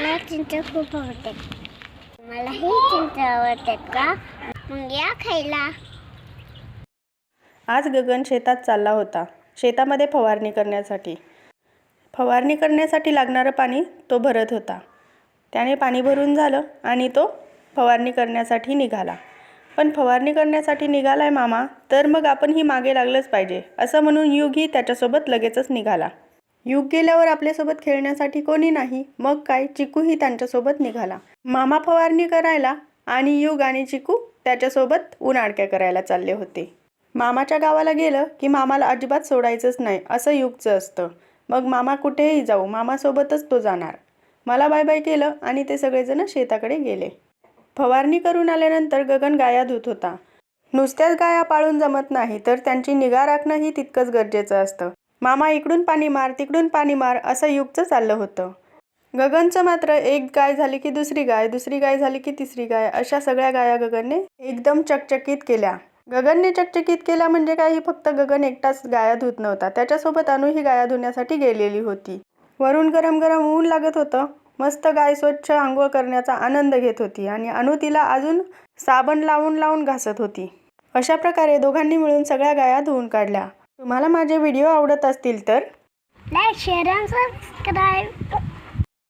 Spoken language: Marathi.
मला चिंच खूप आवडते. मलाही चिंच आवडतात का? मग या खायला. आज गगन शेतात चालला होता. शेतामध्ये फवारणी करण्यासाठी लागणारं पाणी तो भरत होता. त्याने पाणी भरून झालं आणि तो फवारणी करण्यासाठी निघाला. पण फवारणी करण्यासाठी निघालाय मामा, तर मग आपणही मागे लागलंच पाहिजे, असं म्हणून युगही त्याच्यासोबत लगेचच निघाला. युग गेल्यावर आपल्यासोबत खेळण्यासाठी कोणी नाही. मग काय, चिकूही त्यांच्यासोबत निघाला. मामा फवारणी करायला आणि युग आणि चिकू त्याच्यासोबत उन्हाळक्या करायला चालले होते. मामाच्या गावाला गेलं की मामाला अजिबात सोडायचंच नाही, असं युगचं असतं. मग मामा कुठेही जाऊ, मामासोबतच तो जाणार. मला बाय बाय केलं आणि ते सगळेजण शेताकडे गेले. फवारणी करून आल्यानंतर गगन गाया धुत होता. नुसत्याच गाया पाळून जमत नाही, तर त्यांची निगा राखणंही तितकंच गरजेचं असतं. मामा इकडून पाणी मार, तिकडून पाणी मार, असं युगचं चाललं होतं. गगनचं मात्र एक गाय झाली की दुसरी गाय, दुसरी गाय झाली की तिसरी गाय, अशा सगळ्या गाया गगनने एकदम चकचकीत केल्या. गगनने चकचकीत केल्या म्हणजे काही फक्त गगन एकटाच गाया धुत नव्हता. त्याच्यासोबत अनुही गाया धुण्यासाठी गेलेली होती. वरून गरम गरम ऊन लागत होतं. मस्त गाय स्वच्छ आंघोळ करण्याचा आनंद घेत होती आणि अनु तिला अजून साबण लावून लावून घासत होती. अशा प्रकारे दोघांनी मिळून सगळ्या गाया धुवून काढल्या. तुम्हाला माझे व्हिडिओ आवडत असतील तर लाईक, शेअर आणि सबस्क्राईब.